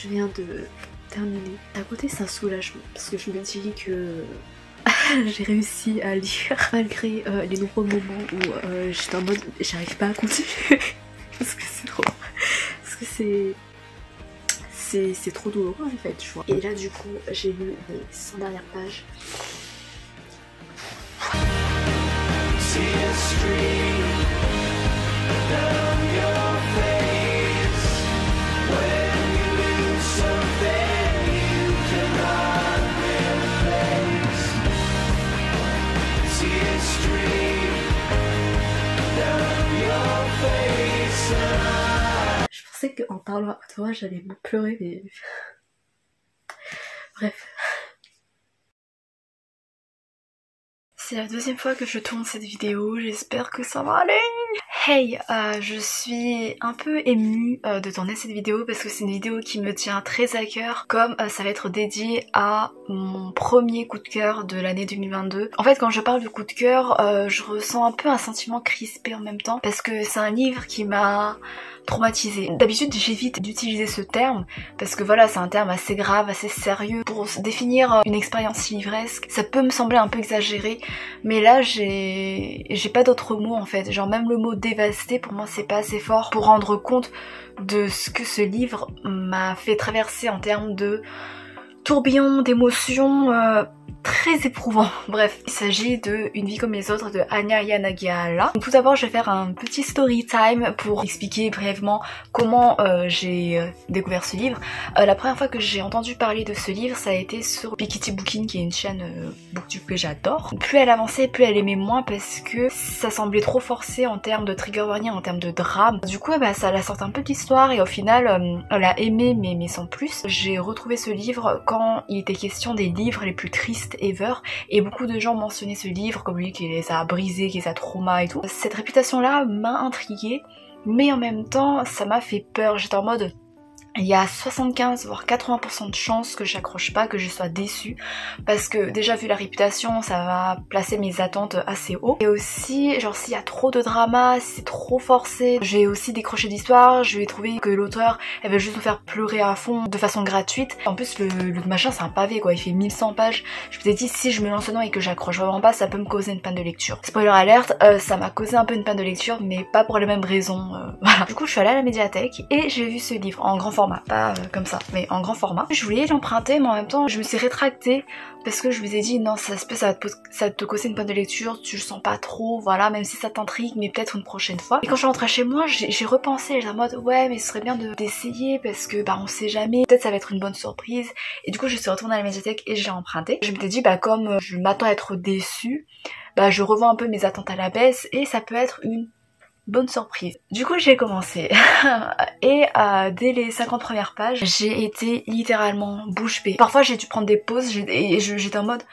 je viens de terminer. D'un côté c'est un soulagement parce que je me dis que j'ai réussi à lire malgré les nombreux moments où j'étais en mode j'arrive pas à continuer parce que c'est trop... parce que c'est trop douloureux en fait, tu vois. Et là du coup j'ai lu les 100 dernières pages. Je pensais qu'en parlant à toi j'allais me pleurer mais... Bref. C'est la deuxième fois que je tourne cette vidéo, j'espère que ça va aller. Hey, je suis un peu émue de tourner cette vidéo parce que c'est une vidéo qui me tient très à cœur, comme ça va être dédié à mon premier coup de cœur de l'année 2022. En fait, quand je parle de coup de cœur, je ressens un peu un sentiment crispé en même temps parce que c'est un livre qui m'a traumatisée. D'habitude j'évite d'utiliser ce terme parce que voilà, c'est un terme assez grave, assez sérieux. Pour définir une expérience livresque, ça peut me sembler un peu exagéré, mais là j'ai pas d'autres mots en fait. Genre même le mot dévasté pour moi c'est pas assez fort pour rendre compte de ce que ce livre m'a fait traverser en termes de tourbillon d'émotions très éprouvant. Bref, il s'agit de Une vie comme les autres de Anya Yanagihara. Tout d'abord, je vais faire un petit story time pour expliquer brièvement comment j'ai découvert ce livre. La première fois que j'ai entendu parler de ce livre, ça a été sur Piketty Booking, qui est une chaîne booktube que j'adore. Plus elle avançait, plus elle aimait moins parce que ça semblait trop forcé en termes de trigger warning, en termes de drame. Du coup, bah, ça la sorte un peu d'histoire et au final, elle a aimé mais sans plus. J'ai retrouvé ce livre quand il était question des livres les plus tristes ever, et beaucoup de gens mentionnaient ce livre comme lui qui les a brisés, qui les a traumas et tout. Cette réputation là m'a intriguée, mais en même temps ça m'a fait peur. J'étais en mode il y a 75 voire 80% de chances que j'accroche pas, que je sois déçue, parce que déjà vu la réputation ça va placer mes attentes assez haut, et aussi genre s'il y a trop de drama, si c'est trop forcé, j'ai aussi décroché d'histoire, je vais trouver que l'auteur elle veut juste nous faire pleurer à fond de façon gratuite. En plus le machin c'est un pavé quoi, il fait 1100 pages, je me suis dit si je me lance dedans et que j'accroche vraiment pas, ça peut me causer une panne de lecture. Spoiler alerte, ça m'a causé un peu une panne de lecture mais pas pour les mêmes raisons, voilà. Du coup je suis allée à la médiathèque et j'ai vu ce livre en grand format, pas comme ça, mais en grand format. Je voulais l'emprunter mais en même temps je me suis rétractée parce que je vous ai dit non ça se peut ça va te causer une panne de lecture, tu le sens pas trop, voilà, même si ça t'intrigue, mais peut-être une prochaine fois. Et quand je suis rentrée chez moi j'ai repensé, j'étais en mode ouais mais ce serait bien d'essayer parce que bah on sait jamais, peut-être ça va être une bonne surprise. Et du coup je suis retournée à la médiathèque et j'ai emprunté. Je m'étais dit bah comme je m'attends à être déçue, bah je revois un peu mes attentes à la baisse et ça peut être une bonne surprise. Du coup j'ai commencé et dès les 50 premières pages j'ai été littéralement bouche bée. Parfois j'ai dû prendre des pauses et j'étais en mode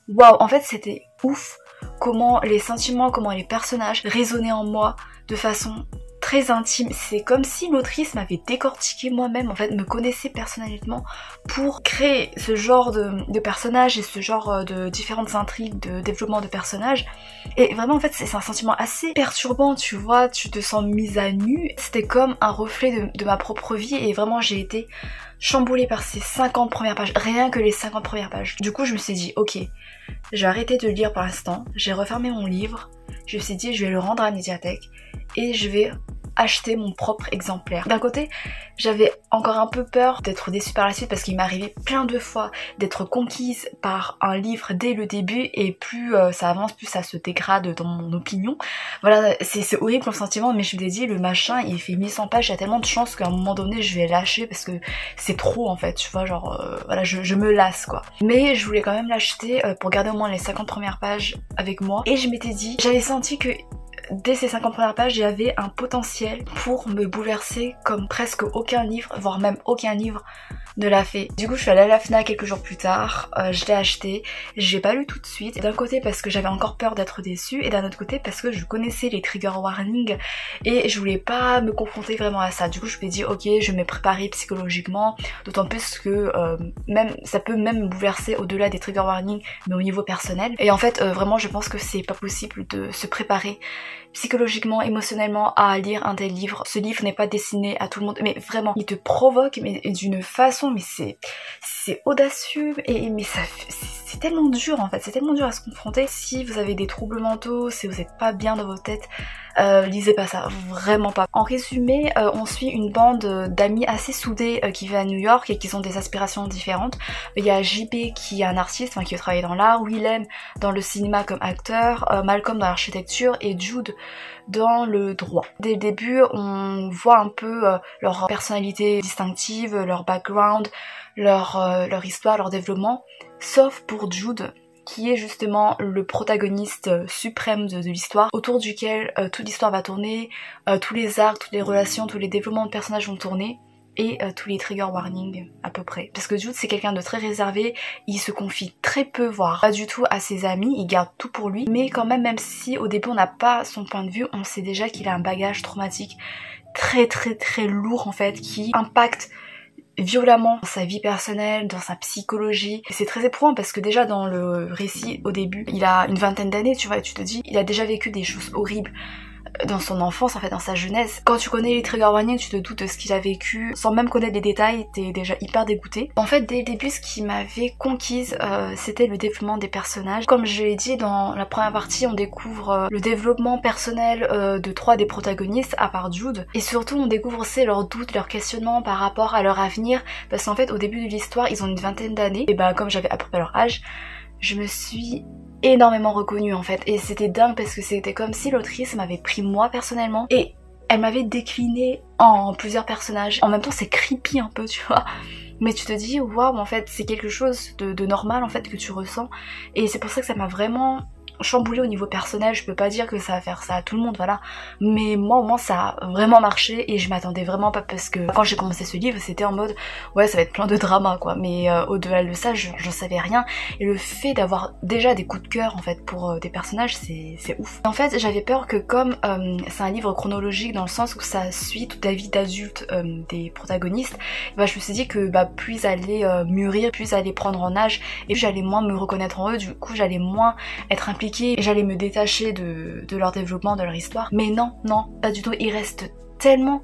waouh, en fait c'était ouf comment les sentiments, comment les personnages résonnaient en moi de façon très intime. C'est comme si l'autrice m'avait décortiqué moi-même, en fait me connaissait personnellement pour créer ce genre de personnages et ce genre de différentes intrigues de développement de personnages. Et vraiment en fait c'est un sentiment assez perturbant, tu vois, tu te sens mise à nu. C'était comme un reflet de ma propre vie et vraiment j'ai été chamboulée par ces 50 premières pages, rien que les 50 premières pages. Du coup je me suis dit ok, j'ai arrêté de lire pour l'instant, j'ai refermé mon livre, je me suis dit je vais le rendre à la médiathèque et je vais acheter mon propre exemplaire. D'un côté, j'avais encore un peu peur d'être déçue par la suite parce qu'il m'est arrivé plein de fois d'être conquise par un livre dès le début et plus ça avance, plus ça se dégrade dans mon opinion. Voilà, c'est horrible comme sentiment, mais je me dis le machin il fait 1100 pages, il y a tellement de chances qu'à un moment donné je vais lâcher parce que c'est trop en fait, tu vois, genre voilà, je me lasse quoi. Mais je voulais quand même l'acheter pour garder au moins les 50 premières pages avec moi, et je m'étais dit, j'avais senti que dès ces 50 premières pages, il y avait un potentiel pour me bouleverser comme presque aucun livre, voire même aucun livre de la fée. Du coup je suis allée à la FNAC quelques jours plus tard, je l'ai acheté, j'ai pas lu tout de suite, d'un côté parce que j'avais encore peur d'être déçue et d'un autre côté parce que je connaissais les trigger warnings et je voulais pas me confronter vraiment à ça. Du coup je me suis dit ok, je vais me préparer psychologiquement, d'autant plus que même ça peut même me bouleverser au-delà des trigger warnings mais au niveau personnel. Et en fait vraiment je pense que c'est pas possible de se préparer psychologiquement, émotionnellement à lire un tel livre. Ce livre n'est pas destiné à tout le monde, mais vraiment il te provoque mais d'une façon, mais c'est audacieux mais ça c'est tellement dur en fait, c'est tellement dur à se confronter. Si vous avez des troubles mentaux, si vous n'êtes pas bien dans votre tête, lisez pas ça, vraiment pas. En résumé, on suit une bande d'amis assez soudés qui vivent à New York et qui ont des aspirations différentes. Il y a JB qui est un artiste, enfin, qui veut travailler dans l'art, Willem dans le cinéma comme acteur, Malcolm dans l'architecture et Jude dans le droit. Dès le début, on voit un peu leur personnalité distinctive, leur background, leur histoire, leur développement, sauf pour Jude, qui est justement le protagoniste suprême de l'histoire, autour duquel toute l'histoire va tourner, tous les arcs, toutes les relations, tous les développements de personnages vont tourner, et tous les trigger warnings à peu près. Parce que Jude c'est quelqu'un de très réservé, il se confie très peu, voire pas du tout à ses amis, il garde tout pour lui, mais quand même si au début on n'a pas son point de vue, on sait déjà qu'il a un bagage traumatique très lourd en fait, qui impacte violemment dans sa vie personnelle, dans sa psychologie. C'est très éprouvant parce que déjà dans le récit au début, il a une vingtaine d'années, tu vois, et tu te dis, il a déjà vécu des choses horribles dans son enfance, en fait, dans sa jeunesse. Quand tu connais les trigger warnings, tu te doutes de ce qu'il a vécu, sans même connaître les détails, t'es déjà hyper dégoûté. En fait, dès le début, ce qui m'avait conquise, c'était le développement des personnages. Comme je l'ai dit, dans la première partie, on découvre le développement personnel de 3 des protagonistes, à part Jude, et surtout on découvre aussi leurs doutes, leurs questionnements par rapport à leur avenir, parce qu'en fait, au début de l'histoire, ils ont une vingtaine d'années, et bah comme j'avais à peu près leur âge, je me suis énormément reconnue en fait, et c'était dingue parce que c'était comme si l'autrice m'avait pris moi personnellement et elle m'avait décliné en plusieurs personnages. En même temps c'est creepy un peu, tu vois, mais tu te dis waouh, en fait c'est quelque chose de normal en fait que tu ressens, et c'est pour ça que ça m'a vraiment chamboulé au niveau personnel. Je peux pas dire que ça va faire ça à tout le monde, voilà, mais moi au moins ça a vraiment marché et je m'attendais vraiment pas, parce que quand j'ai commencé ce livre c'était en mode ouais ça va être plein de drama quoi, mais au-delà de ça j'en savais rien, et le fait d'avoir déjà des coups de cœur en fait pour des personnages c'est ouf. En fait j'avais peur que comme c'est un livre chronologique dans le sens où ça suit toute la vie d'adulte des protagonistes, bah, je me suis dit que bah, plus ils allaient mûrir, plus ils allaient prendre en âge et plus j'allais moins me reconnaître en eux, du coup j'allais moins être impliquée et j'allais me détacher de leur développement, de leur histoire. Mais non, pas du tout, il reste tellement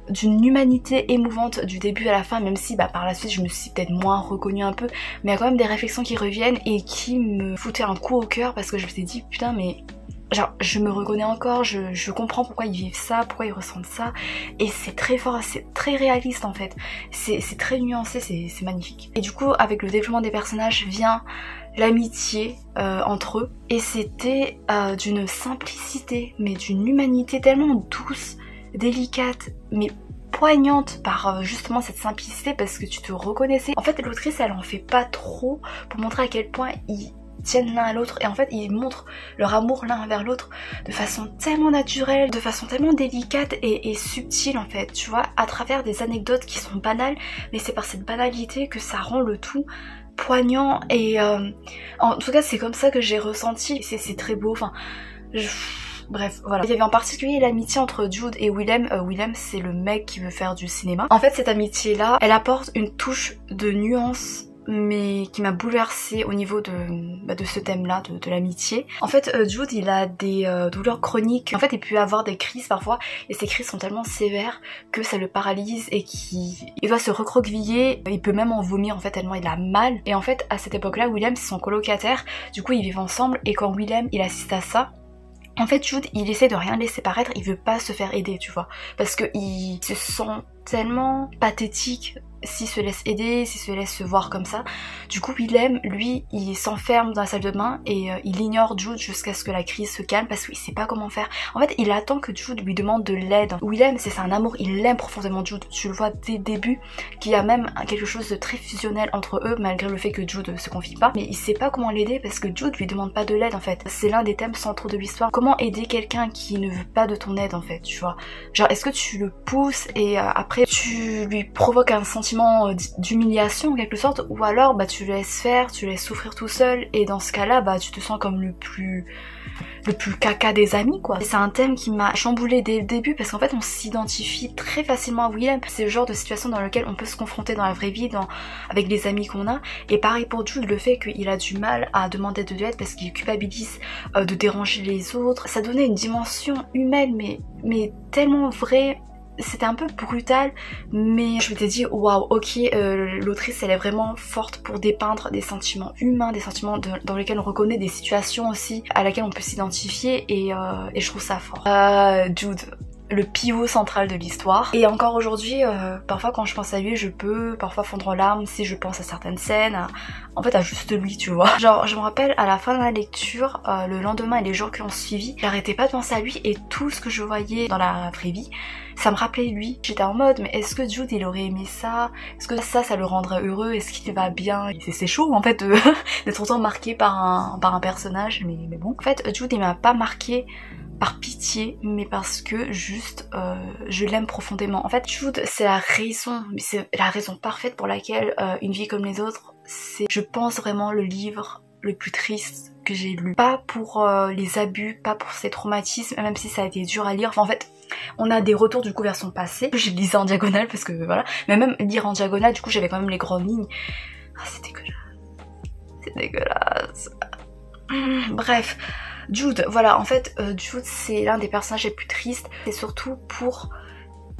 d'une humanité émouvante du début à la fin, même si bah, par la suite je me suis peut-être moins reconnue un peu, mais il y a quand même des réflexions qui reviennent et qui me foutaient un coup au cœur, parce que je me suis dit putain mais genre je me reconnais encore, je comprends pourquoi ils vivent ça, pourquoi ils ressentent ça, et c'est très fort, c'est très réaliste en fait, c'est très nuancé, c'est magnifique. Et du coup avec le développement des personnages vient l'amitié entre eux, et c'était d'une simplicité mais d'une humanité tellement douce, délicate mais poignante par justement cette simplicité, parce que tu te reconnaissais. En fait l'autrice elle en fait pas trop pour montrer à quel point ils tiennent l'un à l'autre, et en fait ils montrent leur amour l'un envers l'autre de façon tellement naturelle, de façon tellement délicate et subtile en fait, tu vois, à travers des anecdotes qui sont banales, mais c'est par cette banalité que ça rend le tout poignant, et en tout cas c'est comme ça que j'ai ressenti, c'est très beau, enfin bref, voilà. Il y avait en particulier l'amitié entre Jude et Willem. Willem c'est le mec qui veut faire du cinéma. En fait cette amitié là, elle apporte une touche de nuance mais qui m'a bouleversée au niveau de ce thème là, de l'amitié. En fait Jude il a des douleurs chroniques, en fait il peut avoir des crises parfois, et ces crises sont tellement sévères que ça le paralyse et il va se recroqueviller, il peut même en vomir en fait tellement il a mal. Et en fait à cette époque là Willem c'est son colocataire, du coup ils vivent ensemble, et quand Willem il assiste à ça, en fait Jude il essaie de rien laisser paraître, il veut pas se faire aider, tu vois, parce que il se sent tellement pathétique s'il se laisse aider, s'il se laisse voir comme ça. Du coup Willem, lui, il s'enferme dans la salle de bain et il ignore Jude jusqu'à ce que la crise se calme, parce qu'il sait pas comment faire. En fait il attend que Jude lui demande de l'aide. Willem c'est un amour, il aime profondément Jude, tu le vois dès le début qu'il y a même quelque chose de très fusionnel entre eux, malgré le fait que Jude se confie pas, mais il sait pas comment l'aider parce que Jude lui demande pas de l'aide en fait. C'est l'un des thèmes centraux de l'histoire, comment aider quelqu'un qui ne veut pas de ton aide en fait, tu vois. Genre est-ce que tu le pousses et après tu lui provoques un sentiment sentiment d'humiliation en quelque sorte, ou alors bah tu le laisses faire, tu le laisses souffrir tout seul, et dans ce cas-là bah tu te sens comme le plus caca des amis quoi. C'est un thème qui m'a chamboulé dès le début parce qu'en fait on s'identifie très facilement à Willem. C'est le genre de situation dans lequel on peut se confronter dans la vraie vie, avec les amis qu'on a. Et pareil pour Jude, le fait qu'il a du mal à demander de l'aide parce qu'il culpabilise de déranger les autres. Ça donnait une dimension humaine mais tellement vraie. C'était un peu brutal, mais je m'étais dit waouh, ok, l'autrice elle est vraiment forte pour dépeindre des sentiments humains, des sentiments dans lesquels on reconnaît des situations aussi à laquelle on peut s'identifier, et je trouve ça fort. Jude, le pivot central de l'histoire. Et encore aujourd'hui, parfois quand je pense à lui, je peux parfois fondre en larmes si je pense à certaines scènes, en fait à juste lui, tu vois. Genre je me rappelle à la fin de la lecture, le lendemain et les jours qui ont suivi, j'arrêtais pas de penser à lui et tout ce que je voyais dans la vraie vie, ça me rappelait lui. J'étais en mode mais est-ce que Jude il aurait aimé ça? Est-ce que ça le rendrait heureux? Est-ce qu'il va bien? C'est chaud en fait d'être autant marqué par un personnage, mais bon. En fait Jude il m'a pas marqué par pitié, mais parce que juste je l'aime profondément. En fait Jude c'est la raison parfaite pour laquelle Une vie comme les autres, c'est je pense vraiment le livre le plus triste que j'ai lu. Pas pour les abus, pas pour ses traumatismes, même si ça a été dur à lire. Enfin, en fait on a des retours du coup vers son passé. Je lisais en diagonale parce que voilà, mais même lire en diagonale du coup j'avais quand même les grandes lignes. Ah c'est dégueulasse. Bref, Jude, voilà, en fait Jude c'est l'un des personnages les plus tristes, et surtout pour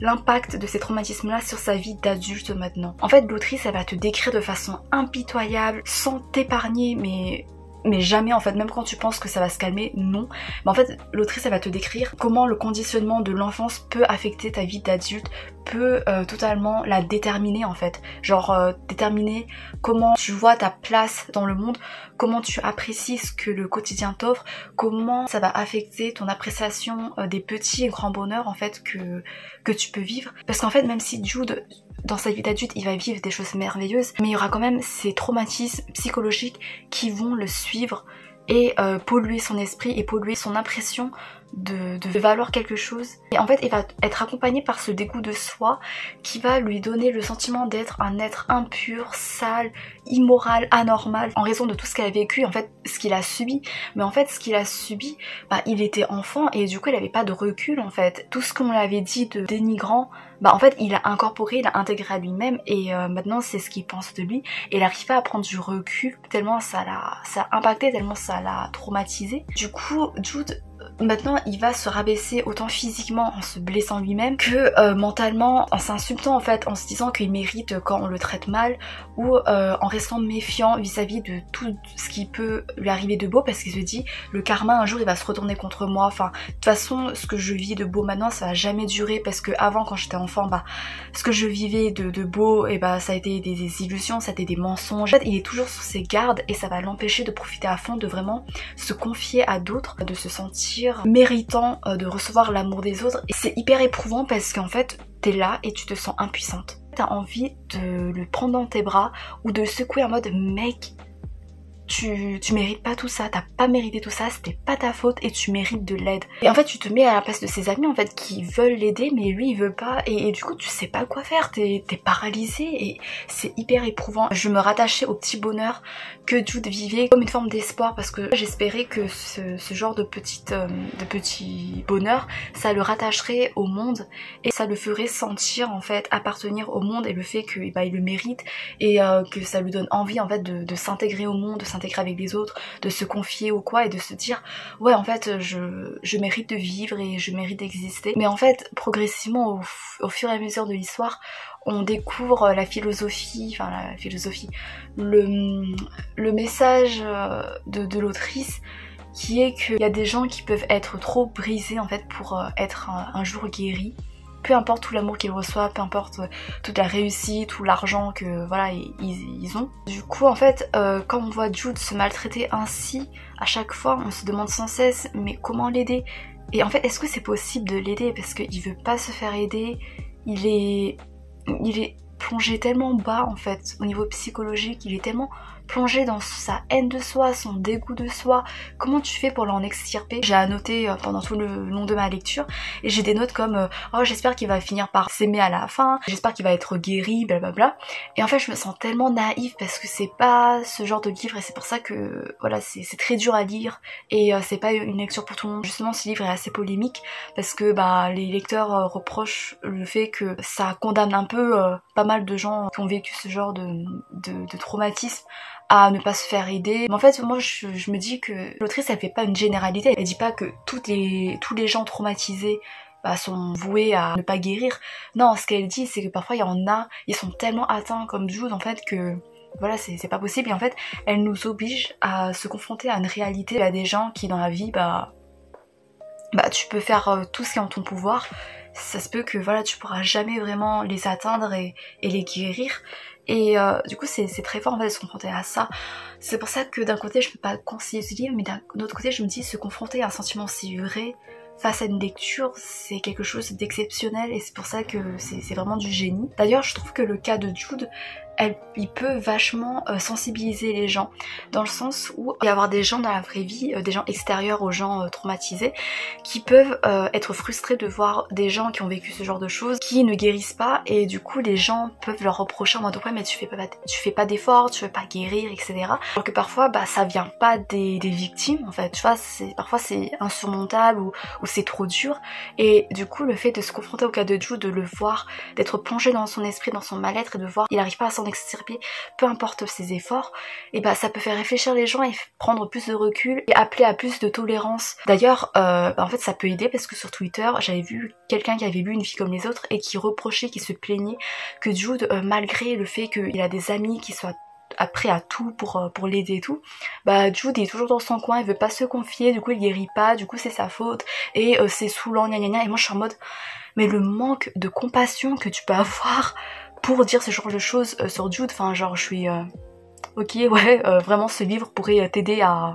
l'impact de ces traumatismes là sur sa vie d'adulte maintenant. En fait l'autrice elle va te décrire de façon impitoyable, sans t'épargner, mais jamais en fait, même quand tu penses que ça va se calmer, non. Mais en fait l'autrice elle va te décrire comment le conditionnement de l'enfance peut affecter ta vie d'adulte, peut totalement la déterminer en fait. Genre déterminer comment tu vois ta place dans le monde, comment tu apprécies ce que le quotidien t'offre, comment ça va affecter ton appréciation des petits et grands bonheurs en fait que tu peux vivre. Parce qu'en fait même si Jude dans sa vie d'adulte il va vivre des choses merveilleuses, mais il y aura quand même ces traumatismes psychologiques qui vont le suivre et polluer son esprit et polluer son impression de valoir quelque chose. Et en fait il va être accompagné par ce dégoût de soi qui va lui donner le sentiment d'être un être impur, sale, immoral, anormal en raison de tout ce qu'elle a vécu, en fait ce qu'il a subi. Mais en fait ce qu'il a subi, bah, il était enfant et du coup il avait pas de recul en fait. Tout ce qu'on l'avait dit de dénigrant, bah en fait il a incorporé, il a intégré à lui-même, et maintenant c'est ce qu'il pense de lui, et il arrive pas à prendre du recul tellement ça a impacté, tellement ça l'a traumatisé. Du coup Jude maintenant il va se rabaisser autant physiquement en se blessant lui-même que mentalement en s'insultant en fait, en se disant qu'il mérite quand on le traite mal, ou en restant méfiant vis-à-vis de tout ce qui peut lui arriver de beau, parce qu'il se dit le karma un jour il va se retourner contre moi. Enfin de toute façon ce que je vis de beau maintenant ça va jamais durer, parce que avant quand j'étais enfant bah ce que je vivais de beau et bah ça a été des illusions, ça a été des mensonges. En fait il est toujours sous ses gardes et ça va l'empêcher de profiter à fond, de vraiment se confier à d'autres, de se sentir méritant de recevoir l'amour des autres. Et c'est hyper éprouvant parce qu'en fait t'es là et tu te sens impuissante. T'as envie de le prendre dans tes bras ou de le secouer en mode mec, tu mérites pas tout ça, t'as pas mérité tout ça, c'était pas ta faute et tu mérites de l'aide. Et en fait tu te mets à la place de ses amis en fait qui veulent l'aider mais lui il veut pas, et du coup tu sais pas quoi faire, t'es paralysé et c'est hyper éprouvant. Je me rattachais au petit bonheur que Jude vivait comme une forme d'espoir, parce que j'espérais que ce genre de petit bonheur ça le rattacherait au monde et ça le ferait sentir en fait appartenir au monde, et le fait que bah, il le mérite et que ça lui donne envie en fait de s'intégrer au monde, de s'intégrer avec les autres, de se confier ou quoi, et de se dire ouais en fait je mérite de vivre et je mérite d'exister. Mais en fait progressivement au fur et à mesure de l'histoire on découvre la philosophie, le message de l'autrice, qui est qu'il y a des gens qui peuvent être trop brisés en fait pour être un jour guéris. Peu importe tout l'amour qu'ils reçoivent, peu importe toute la réussite ou l'argent que voilà ils ont. Du coup en fait quand on voit Jude se maltraiter ainsi à chaque fois, on se demande sans cesse mais comment l'aider. Et en fait est-ce que c'est possible de l'aider, parce qu'il veut pas se faire aider, il est plongé tellement bas en fait au niveau psychologique, il est tellement plongé dans sa haine de soi, son dégoût de soi, comment tu fais pour l'en extirper? J'ai annoté pendant tout le long de ma lecture et j'ai des notes comme oh j'espère qu'il va finir par s'aimer à la fin, j'espère qu'il va être guéri, blablabla. Et en fait je me sens tellement naïve parce que c'est pas ce genre de livre et c'est pour ça que voilà c'est très dur à lire et c'est pas une lecture pour tout le monde. Justement ce livre est assez polémique parce que bah les lecteurs reprochent le fait que ça condamne un peu pas mal de gens qui ont vécu ce genre de traumatisme à ne pas se faire aider. Mais en fait moi je me dis que l'autrice elle fait pas une généralité, elle dit pas que tous les gens traumatisés bah, sont voués à ne pas guérir. Non, ce qu'elle dit c'est que parfois il y en a, ils sont tellement atteints comme Jude en fait que voilà c'est pas possible et en fait elle nous oblige à se confronter à une réalité. Il y a des gens qui dans la vie bah tu peux faire tout ce qui est en ton pouvoir, ça se peut que voilà tu pourras jamais vraiment les atteindre et les guérir et du coup c'est très fort en fait de se confronter à ça. C'est pour ça que d'un côté je peux pas conseiller ce livre mais d'un autre côté je me dis se confronter à un sentiment si vrai face à une lecture c'est quelque chose d'exceptionnel et c'est pour ça que c'est vraiment du génie. D'ailleurs je trouve que le cas de Jude il peut vachement sensibiliser les gens dans le sens où il y a avoir des gens dans la vraie vie, des gens extérieurs aux gens traumatisés qui peuvent être frustrés de voir des gens qui ont vécu ce genre de choses qui ne guérissent pas et du coup les gens peuvent leur reprocher en mode ouais mais tu fais pas d'efforts, tu veux pas guérir etc. Alors que parfois bah ça vient pas des victimes en fait, tu vois, parfois c'est insurmontable ou c'est trop dur et du coup le fait de se confronter au cas de Jude, de le voir, d'être plongé dans son esprit, dans son mal-être et de voir il arrive pas à s'en extirper, peu importe ses efforts, et bah ça peut faire réfléchir les gens et prendre plus de recul et appeler à plus de tolérance. D'ailleurs en fait ça peut aider parce que sur Twitter j'avais vu quelqu'un qui avait lu Une fille comme les autres et qui reprochait, qui se plaignait que Jude malgré le fait qu'il a des amis qui soient prêts à tout pour l'aider et tout, bah Jude est toujours dans son coin, il veut pas se confier, du coup il guérit pas, du coup c'est sa faute et c'est saoulant gna gna gna. Et moi je suis en mode mais le manque de compassion que tu peux avoir pour dire ce genre de choses sur Jude, enfin genre je suis ok ouais vraiment ce livre pourrait t'aider à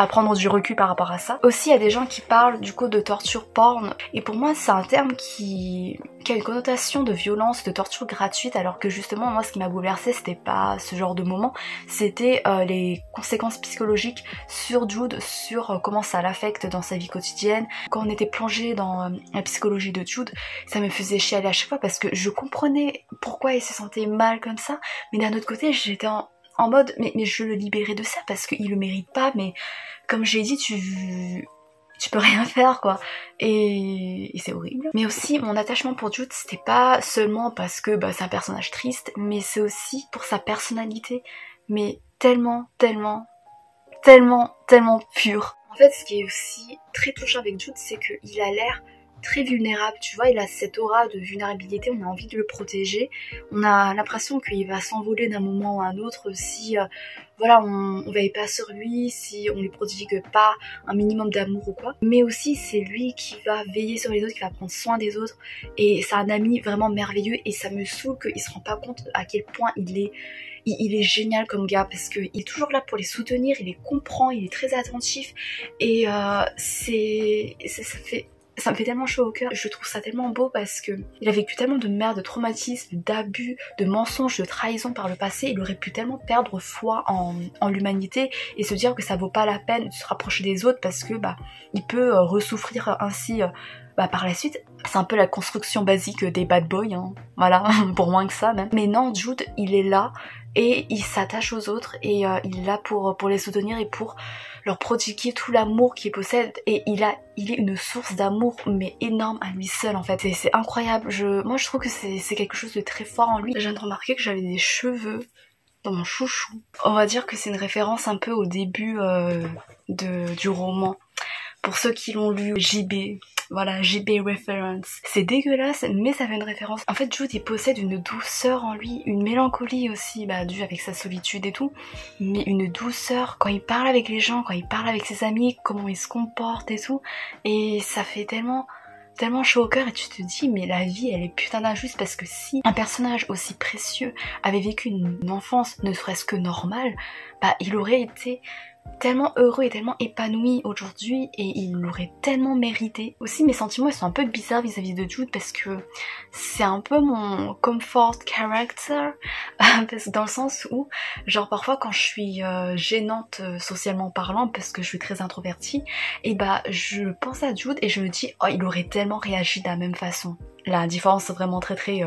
prendre du recul par rapport à ça. Aussi il y a des gens qui parlent du coup de torture porn et pour moi c'est un terme qui a une connotation de violence, de torture gratuite alors que justement moi ce qui m'a bouleversée c'était pas ce genre de moment, c'était les conséquences psychologiques sur Jude, sur comment ça l'affecte dans sa vie quotidienne. Quand on était plongé dans la psychologie de Jude, ça me faisait chialer à chaque fois parce que je comprenais pourquoi il se sentait mal comme ça mais d'un autre côté j'étais en mode mais je veux le libérer de ça parce qu'il le mérite pas mais comme j'ai dit tu peux rien faire quoi et c'est horrible. Mais aussi mon attachement pour Jude c'était pas seulement parce que bah, c'est un personnage triste mais c'est aussi pour sa personnalité mais tellement pur. En fait ce qui est aussi très touchant avec Jude c'est qu'il a l'air très vulnérable, tu vois, il a cette aura de vulnérabilité, on a envie de le protéger, on a l'impression qu'il va s'envoler d'un moment à un autre si voilà, on veille pas sur lui, si on lui prodigue pas un minimum d'amour ou quoi. Mais aussi c'est lui qui va veiller sur les autres, qui va prendre soin des autres et c'est un ami vraiment merveilleux et ça me saoule qu'il se rend pas compte à quel point il est génial comme gars parce qu'il est toujours là pour les soutenir, il les comprend, il est très attentif et ça me fait tellement chaud au cœur, je trouve ça tellement beau parce que il a vécu tellement de merde, de traumatismes, d'abus, de mensonges, de trahison par le passé, il aurait pu tellement perdre foi en l'humanité et se dire que ça vaut pas la peine de se rapprocher des autres parce que bah il peut ressouffrir ainsi par la suite. C'est un peu la construction basique des bad boys, hein. Voilà, pour moins que ça même. Mais non, Jude, il est là et il s'attache aux autres et il est là pour les soutenir et pour leur prodiguer tout l'amour qu'il possède et il est une source d'amour mais énorme à lui seul en fait. C'est incroyable, moi je trouve que c'est quelque chose de très fort en lui. Je viens de remarquer que j'avais des cheveux dans mon chouchou. On va dire que c'est une référence un peu au début du roman. Pour ceux qui l'ont lu, JB, voilà, JB reference. C'est dégueulasse, mais ça fait une référence. En fait, Jude, il possède une douceur en lui, une mélancolie aussi, due avec sa solitude et tout, mais une douceur quand il parle avec les gens, quand il parle avec ses amis, comment il se comporte et tout, et ça fait tellement chaud au cœur et tu te dis mais la vie elle est putain d'injuste parce que si un personnage aussi précieux avait vécu une enfance ne serait-ce que normale, il aurait été tellement heureux et tellement épanoui aujourd'hui et il l'aurait tellement mérité. Aussi mes sentiments ils sont un peu bizarres vis-à-vis de Jude parce que c'est un peu mon comfort character parce que dans le sens où genre parfois quand je suis gênante socialement parlant parce que je suis très introvertie et bah je pense à Jude et je me dis oh il aurait tellement réagi de la même façon. La différence est vraiment très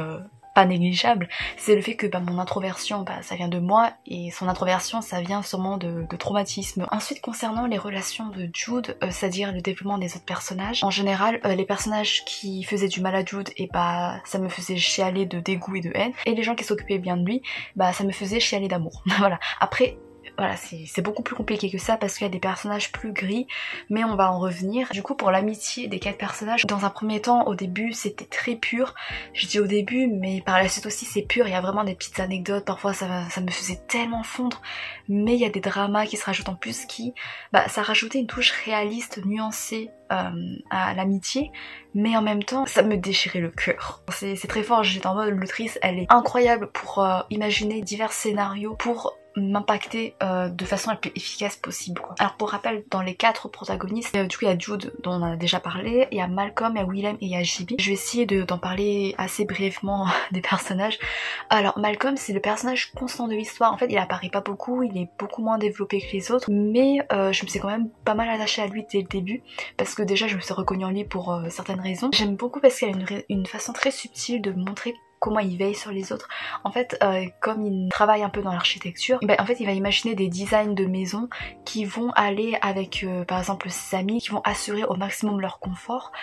pas négligeable, c'est le fait que bah, mon introversion ça vient de moi et son introversion ça vient sûrement de traumatisme. Ensuite concernant les relations de Jude, c'est-à-dire le développement des autres personnages, en général les personnages qui faisaient du mal à Jude et bah ça me faisait chialer de dégoût et de haine, et les gens qui s'occupaient bien de lui bah ça me faisait chialer d'amour. Voilà, après voilà, c'est beaucoup plus compliqué que ça parce qu'il y a des personnages plus gris, mais on va en revenir. Du coup, pour l'amitié des 4 personnages, dans un premier temps, au début, c'était très pur. Je dis au début, mais par la suite aussi, c'est pur. Il y a vraiment des petites anecdotes. Parfois, ça me faisait tellement fondre. Mais il y a des dramas qui se rajoutent en plus qui, ça rajoutait une touche réaliste, nuancée à l'amitié, mais en même temps, ça me déchirait le cœur. C'est très fort. J'étais en mode, l'autrice, elle est incroyable pour imaginer divers scénarios pour m'impacter de façon la plus efficace possible quoi. Alors pour rappel, dans les 4 protagonistes, du coup il y a Jude dont on a déjà parlé, il y a Malcolm, il y a Willem et il y a JB. Je vais essayer d'en parler assez brièvement des personnages. Alors Malcolm c'est le personnage constant de l'histoire, en fait il apparaît pas beaucoup, il est beaucoup moins développé que les autres, mais je me suis quand même pas mal attachée à lui dès le début, parce que déjà je me suis reconnue en lui pour certaines raisons. J'aime beaucoup parce qu'il a une façon très subtile de montrer comment il veille sur les autres. En fait, comme il travaille un peu dans l'architecture, en fait il va imaginer des designs de maisons qui vont aller avec par exemple ses amis, qui vont assurer au maximum leur confort.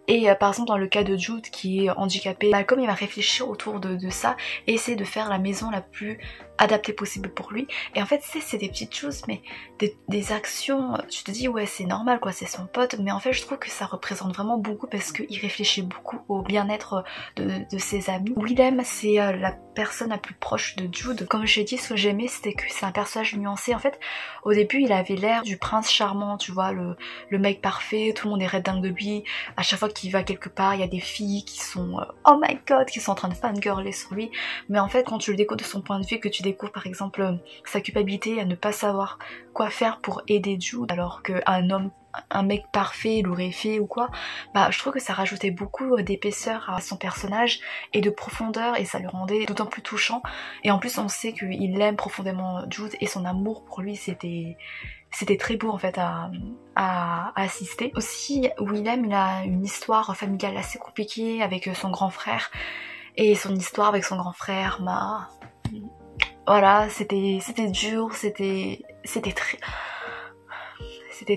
Et par exemple dans le cas de Jude qui est handicapé, comme il va réfléchir autour de ça et essayer de faire la maison la plus adaptée possible pour lui. Et en fait c'est des petites choses, mais des actions, tu te dis ouais c'est normal quoi, c'est son pote, mais en fait je trouve que ça représente vraiment beaucoup parce qu'il réfléchit beaucoup au bien-être de ses amis. Willem c'est la personne la plus proche de Jude. Comme je l'ai dit, ce que j'aimais c'était que c'est un personnage nuancé. En fait au début il avait l'air du prince charmant, tu vois, le mec parfait, tout le monde est red dingue de lui, à chaque fois qu'il va quelque part il y a des filles qui sont oh my god, qui sont en train de fangirler sur lui. Mais en fait quand tu le découvres de son point de vue, que tu découvres par exemple sa culpabilité à ne pas savoir quoi faire pour aider Jude alors un mec parfait l'aurait fait ou quoi, je trouve que ça rajoutait beaucoup d'épaisseur à son personnage et de profondeur, et ça le rendait d'autant plus touchant. Et en plus on sait qu'il aime profondément Jude et son amour pour lui c'était très beau en fait à assister. Aussi Willem il a une histoire familiale assez compliquée avec son grand frère, et son histoire avec son grand frère voilà, c'était dur, c'était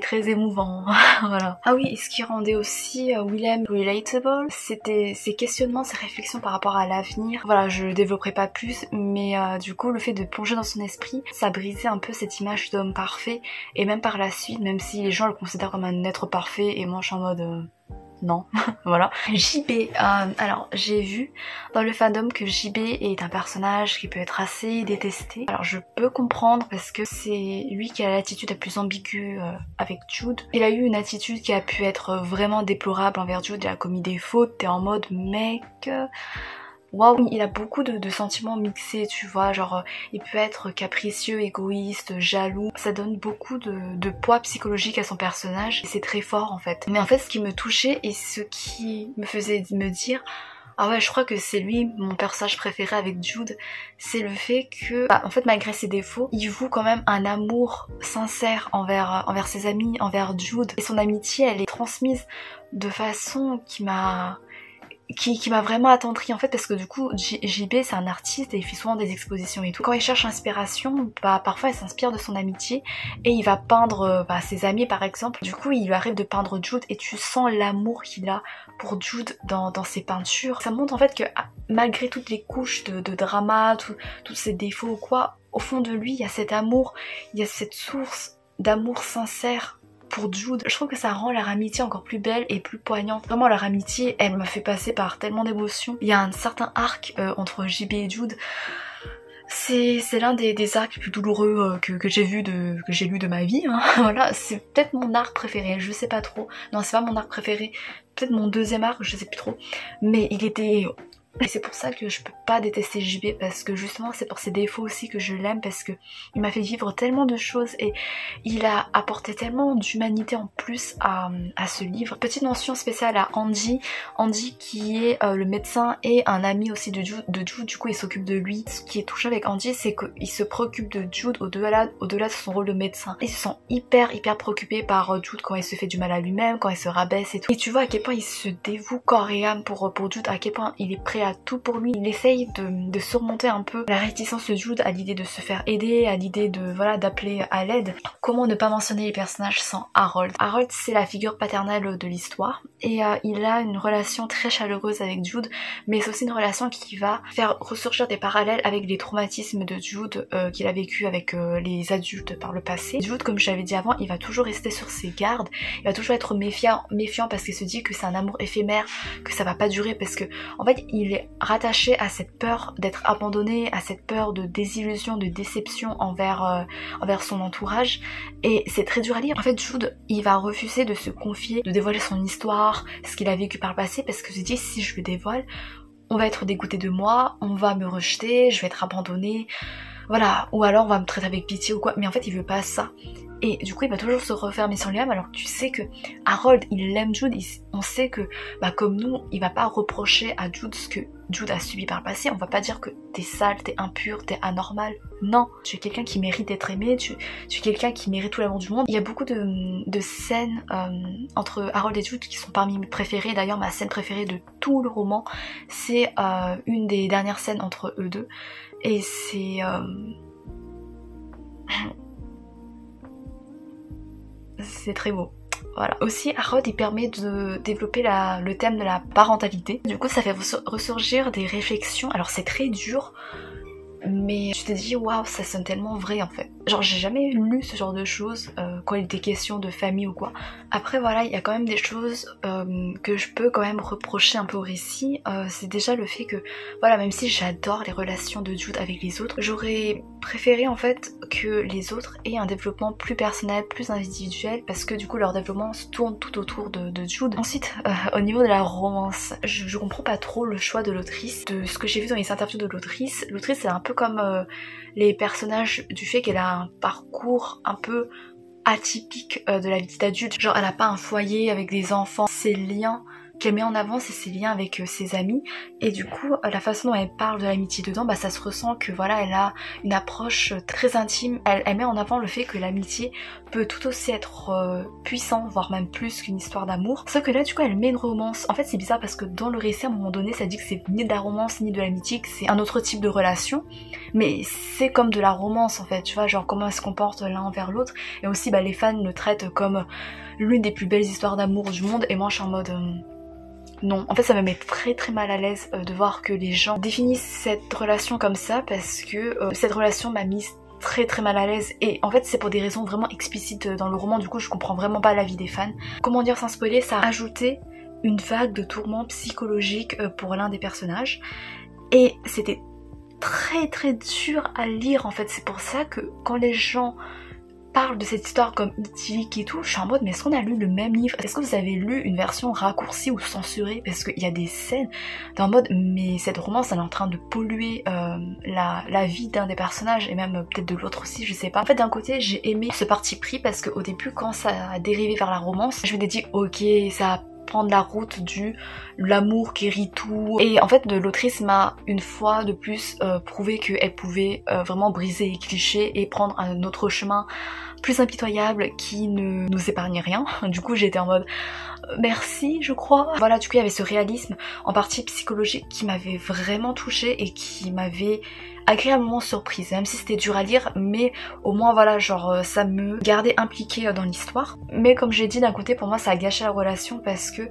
très émouvant. Voilà. Ah oui, et ce qui rendait aussi Willem relatable, c'était ses questionnements, ses réflexions par rapport à l'avenir. Voilà, je le développerai pas plus, mais du coup le fait de plonger dans son esprit, ça brisait un peu cette image d'homme parfait, et même par la suite, même si les gens le considèrent comme un être parfait, et moi je suis en mode non. Voilà. JB, alors j'ai vu dans le fandom que JB est un personnage qui peut être assez détesté. Alors je peux comprendre parce que c'est lui qui a l'attitude la plus ambiguë avec Jude. Il a eu une attitude qui a pu être vraiment déplorable envers Jude, il a commis des fautes, t'es en mode mec... Waouh, il a beaucoup de sentiments mixés, tu vois, genre il peut être capricieux, égoïste, jaloux, ça donne beaucoup de poids psychologique à son personnage et c'est très fort en fait. Mais en fait ce qui me touchait et ce qui me faisait me dire ah ouais je crois que c'est lui mon personnage préféré avec Jude, c'est le fait que en fait malgré ses défauts, il voue quand même un amour sincère envers ses amis, envers Jude, et son amitié elle est transmise de façon qui m'a vraiment attendrie en fait, parce que du coup JB c'est un artiste et il fait souvent des expositions et tout. Quand il cherche inspiration, parfois il s'inspire de son amitié et il va peindre ses amis par exemple. Du coup il lui arrive de peindre Jude et tu sens l'amour qu'il a pour Jude dans ses peintures. Ça montre en fait que malgré toutes les couches de drama, tous ses défauts ou quoi, au fond de lui il y a cet amour, il y a cette source d'amour sincère pour Jude. Je trouve que ça rend leur amitié encore plus belle et plus poignante. Vraiment leur amitié, elle m'a fait passer par tellement d'émotions. Il y a un certain arc entre JB et Jude. C'est l'un des arcs les plus douloureux que j'ai lu de ma vie. Hein. Voilà, c'est peut-être mon arc préféré, je sais pas trop. Non, c'est pas mon arc préféré. Peut-être mon deuxième arc, je sais plus trop. Mais il était Et c'est pour ça que je peux pas détester JB, parce que justement c'est pour ses défauts aussi que je l'aime, parce que il m'a fait vivre tellement de choses et il a apporté tellement d'humanité en plus à ce livre. Petite mention spéciale à Andy qui est le médecin et un ami aussi de Jude, du coup il s'occupe de lui. Ce qui est touchant avec Andy, c'est qu'il se préoccupe de Jude au-delà de son rôle de médecin. Ils se sont hyper préoccupés par Jude quand il se fait du mal à lui-même, quand il se rabaisse et tout. Et tu vois à quel point il se dévoue corps et âme pour Jude, à quel point il est prêt à tout pour lui. Il essaye de surmonter un peu la réticence de Jude à l'idée de se faire aider, à l'idée de voilà d'appeler à l'aide. Comment ne pas mentionner les personnages sans Harold? Harold, c'est la figure paternelle de l'histoire et il a une relation très chaleureuse avec Jude, mais c'est aussi une relation qui va faire ressurgir des parallèles avec les traumatismes de Jude qu'il a vécu avec les adultes par le passé. Jude, comme je l'avais dit avant, il va toujours rester sur ses gardes, il va toujours être méfiant parce qu'il se dit que c'est un amour éphémère, que ça va pas durer, parce que en fait il est rattaché à cette peur d'être abandonné, à cette peur de désillusion, de déception envers son entourage, et c'est très dur à lire. En fait Jude, il va refuser de se confier, de dévoiler son histoire, ce qu'il a vécu par le passé, parce que je dis si je le dévoile, on va être dégoûté de moi, on va me rejeter, je vais être abandonnée, voilà, ou alors on va me traiter avec pitié ou quoi, mais en fait il veut pas ça. Et du coup il va toujours se refermer sur lui-même, alors que tu sais que Harold il aime Jude, on sait que comme nous il va pas reprocher à Jude ce que Jude a subi par le passé, on va pas dire que t'es sale, t'es impur, t'es anormal, non, tu es quelqu'un qui mérite d'être aimé, tu es quelqu'un qui mérite tout l'amour du monde. Il y a beaucoup de scènes entre Harold et Jude qui sont parmi mes préférées, d'ailleurs ma scène préférée de tout le roman c'est une des dernières scènes entre eux deux, et c'est c'est très beau. Voilà. Aussi, Harold il permet de développer le thème de la parentalité. Du coup, ça fait ressurgir des réflexions. Alors c'est très dur, mais je te dis waouh, ça sonne tellement vrai en fait. Genre j'ai jamais lu ce genre de choses quand il était question de famille ou quoi. Après voilà, il y a quand même des choses que je peux quand même reprocher un peu au récit. C'est déjà le fait que voilà, même si j'adore les relations de Jude avec les autres, j'aurais préféré en fait que les autres aient un développement plus personnel, plus individuel, parce que du coup leur développement se tourne tout autour de Jude. Ensuite au niveau de la romance, je comprends pas trop le choix de l'autrice. De ce que j'ai vu dans les interviews de l'autrice c'est un peu comme les personnages du fait qu'elle a un parcours un peu atypique de la vie d'adulte. Genre elle a pas un foyer avec des enfants, ses liens qu'elle met en avant c'est ses liens avec ses amis, et du coup la façon dont elle parle de l'amitié dedans, ça se ressent que voilà elle a une approche très intime, elle met en avant le fait que l'amitié peut tout aussi être puissant, voire même plus qu'une histoire d'amour, sauf que là du coup elle met une romance. En fait c'est bizarre parce que dans le récit à un moment donné ça dit que c'est ni de la romance ni de l'amitié, que c'est un autre type de relation, mais c'est comme de la romance en fait, tu vois, genre comment elle se comporte l'un envers l'autre, et aussi les fans le traitent comme l'une des plus belles histoires d'amour du monde, et moi je suis en mode non. En fait ça me met très mal à l'aise de voir que les gens définissent cette relation comme ça, parce que cette relation m'a mise très mal à l'aise, et en fait c'est pour des raisons vraiment explicites dans le roman, du coup je comprends vraiment pas l'avis des fans. Comment dire sans spoiler, ça a ajouté une vague de tourments psychologiques pour l'un des personnages, et c'était très dur à lire en fait. C'est pour ça que quand les gens parle de cette histoire comme idyllique et tout, je suis en mode mais est-ce qu'on a lu le même livre? Est-ce que vous avez lu une version raccourcie ou censurée? Parce qu'il y a des scènes en mode mais cette romance elle est en train de polluer la vie d'un des personnages, et même peut-être de l'autre aussi, je sais pas. En fait d'un côté j'ai aimé ce parti pris, parce qu'au début quand ça a dérivé vers la romance, je m'étais dit ok ça a prendre la route du l'amour guérit tout, et en fait l'autrice m'a une fois de plus prouvé qu'elle pouvait vraiment briser les clichés et prendre un autre chemin plus impitoyable qui ne nous épargnait rien. Du coup j'étais en mode merci je crois. Voilà, du coup il y avait ce réalisme en partie psychologique qui m'avait vraiment touchée et qui m'avait agréablement surprise, même si c'était dur à lire, mais au moins voilà, genre ça me gardait impliquée dans l'histoire. Mais comme j'ai dit, d'un côté pour moi ça a gâché la relation, parce que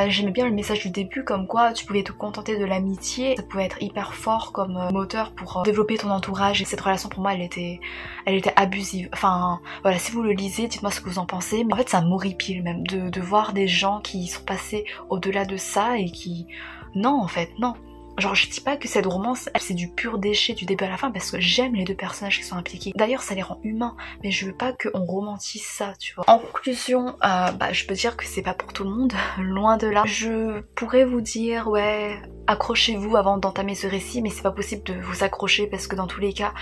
j'aimais bien le message du début comme quoi tu pouvais te contenter de l'amitié, ça pouvait être hyper fort comme moteur pour développer ton entourage, et cette relation pour moi elle était abusive. Enfin voilà, si vous le lisez dites-moi ce que vous en pensez, mais en fait ça m'horripile même de voir des gens qui sont passés au-delà de ça et qui... Non en fait, non. Genre je dis pas que cette romance c'est du pur déchet du début à la fin, parce que j'aime les deux personnages qui sont impliqués. D'ailleurs ça les rend humains, mais je veux pas qu'on romantise ça, tu vois. En conclusion, je peux dire que c'est pas pour tout le monde, loin de là. Je pourrais vous dire ouais, accrochez-vous avant d'entamer ce récit, mais c'est pas possible de vous accrocher parce que dans tous les cas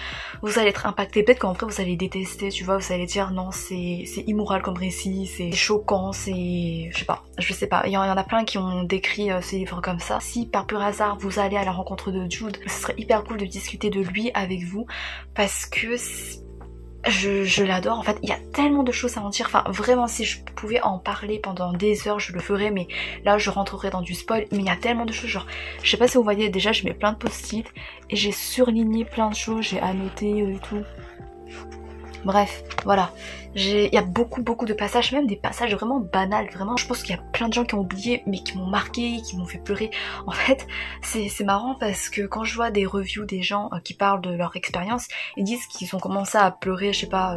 vous allez être impacté. Peut-être qu'en vrai vous allez détester, tu vois, vous allez dire non c'est immoral comme récit, c'est choquant, c'est... je sais pas, il y en a plein qui ont décrit ces livres comme ça. Si par pur hasard vous allez à la rencontre de Jude, ce serait hyper cool de discuter de lui avec vous parce que je l'adore. En fait il y a tellement de choses à en dire, enfin vraiment si je pouvais en parler pendant des heures je le ferais, mais là je rentrerai dans du spoil. Mais il y a tellement de choses, genre je sais pas si vous voyez, déjà je mets plein de post-it et j'ai surligné plein de choses, j'ai annoté et tout. Bref, voilà, il y a beaucoup de passages, même des passages vraiment banals, vraiment je pense qu'il y a plein de gens qui ont oublié mais qui m'ont marqué, qui m'ont fait pleurer. En fait c'est marrant parce que quand je vois des reviews des gens qui parlent de leur expérience, ils disent qu'ils ont commencé à pleurer, je sais pas,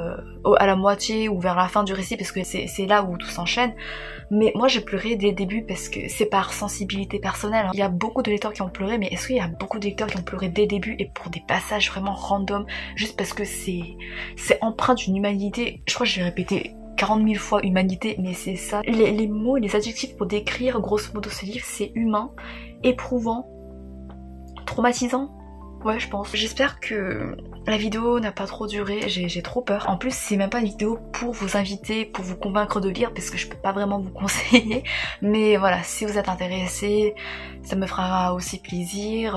à la moitié ou vers la fin du récit parce que c'est là où tout s'enchaîne. Mais moi j'ai pleuré dès le début parce que c'est par sensibilité personnelle. Il y a beaucoup de lecteurs qui ont pleuré, mais est-ce qu'il y a beaucoup de lecteurs qui ont pleuré dès le début et pour des passages vraiment random, juste parce que c'est empreint d'une humanité? Je crois que je l'ai répété 40 000 fois, humanité, mais c'est ça. Les mots et les adjectifs pour décrire grosso modo ce livre, c'est humain, éprouvant, traumatisant. Ouais, je pense. J'espère que la vidéo n'a pas trop duré, j'ai trop peur. En plus, c'est même pas une vidéo pour vous inviter, pour vous convaincre de lire, parce que je peux pas vraiment vous conseiller. Mais voilà, si vous êtes intéressé, ça me fera aussi plaisir.